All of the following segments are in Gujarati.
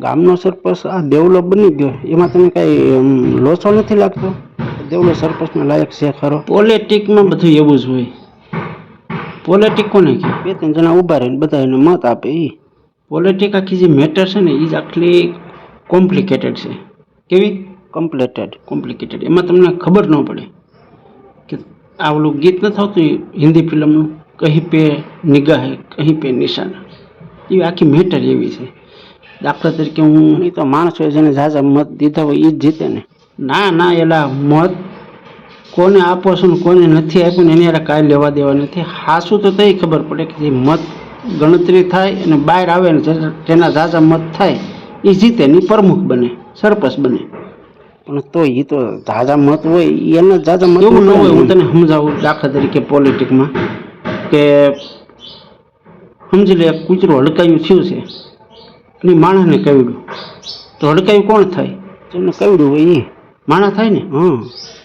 ગામનો સરપંચ આ દેવલો બની ગયો એમાં તને કઈ લોચો નથી લાગતો? દેવલો સરપંચના લાયક છે ખરો? પોલિટિકમાં બધું એવું જ હોય. પોલિટિક કોને કે બે ત્રણ જણા ઊભા રહીને બધા એને મત આપે એ પોલિટિક આખી જે મેટર છે ને એ જ આટલી કોમ્પ્લિકેટેડ છે. કેવી કોમ્પ્લિકેટેડ એમાં તમને ખબર ન પડે કે આ ઓલું ગીત નથી આવતું હિન્દી ફિલ્મનું, કહી પે નિગાહે કહી પે નિશાના, એ આખી મેટર એવી છે. દાખલા તરીકે હું એ તો માણસો જેને ઝાઝા મત દીધા હોય એ જ જીતે ને. ના એલા મત કોને આપો છો ને કોને નથી આપ્યું ને એની યાર કાંઈ લેવા દેવા નથી. હાસું તો તઈ ખબર પડે કે જે મત ગણતરી થાય અને બહાર આવે ને જેના ઝાઝા મત થાય એ જીતે ને એ પ્રમુખ બને, સરપંચ બને. પણ તો એ તો ઝાઝા મત હોય એના ઝાઝા મત એવું ન હોય. હું તને સમજાવું દાખલા તરીકે પોલિટિકમાં કે સમજી લે કૂતરું હડકાયું થયું છે અને માણસને કવડ્યું તો હડકાયું કોણ થાય? જેને કવડ્યું હોય એ માણસ થાય ને.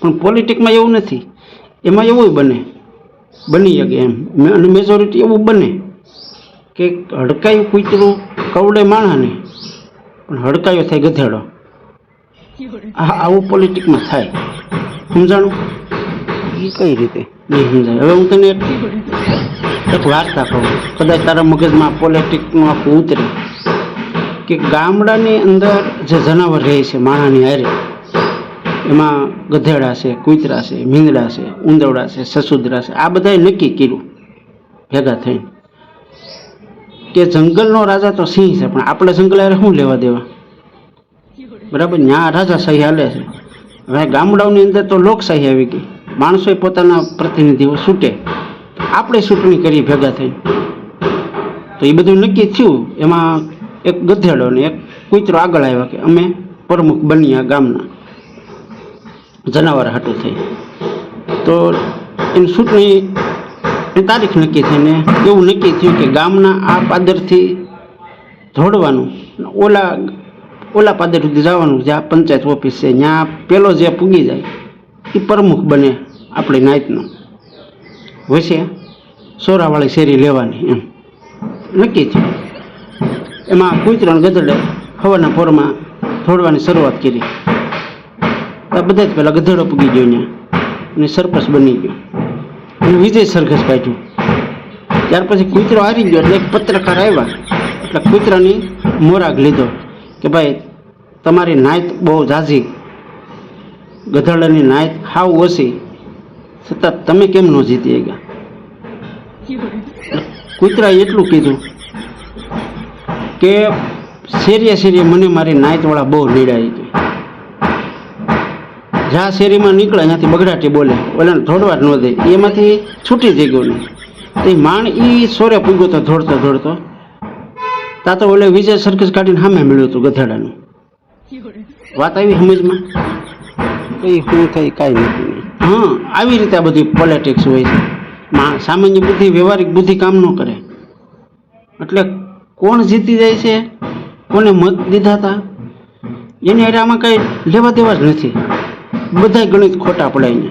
પણ પોલિટિકમાં એવું નથી. એમાં એવું બની શકે એમ, અને મેજોરિટી એવું બને કે હડકાયું કૂતરું કવડે માણસને પણ હડકાયો થાય ગધેડો. આવું પોલિટિકમાં થાય. સમજાણું? એ કઈ રીતે નહીં સમજાય. હવે હું તને એક વાર્તા કહું, કદાચ તારા મગજમાં પોલિટિકનું આખું ઉતરે કે ગામડાની અંદર જે જનાવર રહે છે માણસની હારે, એમાં ગધેડા છે, કૂતરા છે, મીંદડા છે, ઉંદરડા છે, સસુદરા છે, આ બધાએ નક્કી કર્યું ભેગા થઈને કે જંગલનો રાજા તો સિંહ છે પણ આપણે જંગલ હારે શું લેવા દેવા? બરાબર, ત્યાં રાજાશાહી હાલે છે. હવે ગામડાઓની અંદર તો લોકશાહી આવી ગઈ, માણસોએ પોતાના પ્રતિનિધિઓ છૂટે, આપણે ચૂંટણી કરી ભેગા થઈને. તો એ બધું નક્કી થયું. એમાં એક ગધેડો ને એક કૂતરો આગળ આવ્યા કે અમે પ્રમુખ બની આ ગામના જનાવર હાટું થઈ. તો એની ચૂંટણી તારીખ નક્કી થઈને એવું નક્કી થયું કે ગામના આ પાદરથી જોડવાનું, ઓલા પાદર સુધી જવાનું, જ્યાં પંચાયત ઓફિસ છે ત્યાં પેલો જે પૂગી જાય એ પ્રમુખ બને આપણી નાયતનો. વસે સોરાવાળી શેરી લેવાની એમ નક્કી થયું. એમાં કૂતરો ને ગધેડે હવાના પોરમાં દોડવાની શરૂઆત કરી. બધા જ પહેલાં ગધેડો પૂગી ગયો ત્યાં અને સરપંચ બની ગયો અને વિજય સરઘસ કાઢ્યું. ત્યાર પછી કૂતરો હારી ગયો એટલે એક પત્રકાર આવ્યા એટલે કૂતરાની મોરાગ લીધો કે ભાઈ તમારી નાયત બહુ ઝાઝી, ગધેડાની નાયત હાવ ઓછી, છતાં તમે કેમ ન જીતી ગયા? કૂતરાએ એટલું કીધું કે શેરીએ મને મારી નાયતવાળા બહુ નીડાઈ ગઈ. જ્યાં શેરીમાં નીકળે ત્યાંથી બગડાટી બોલે, ઓલાને થોડવા જ ન દે, એમાંથી છૂટી જઈ ગયો નહીં. તો એ માણ એ સોરે પૂગ્યો તો દોડતો તા તો ઓલે વિજય સર્કસ કાઢીને સામે મળ્યું હતું ગધેડાનું. વાત આવી સમજમાં? એ શું થાય કાંઈ નથી. આવી રીતે આ બધી પોલિટિક્સ હોય છે. સામાન્ય બુદ્ધિ, વ્યવહારિક બુદ્ધિ કામ ન કરે. એટલે કોણ જીતી જાય છે, કોને મત દીધા હતા એની હારે આમાં કંઈ લેવા દેવા જ નથી. બધા ગણિત ખોટા પડાય ને.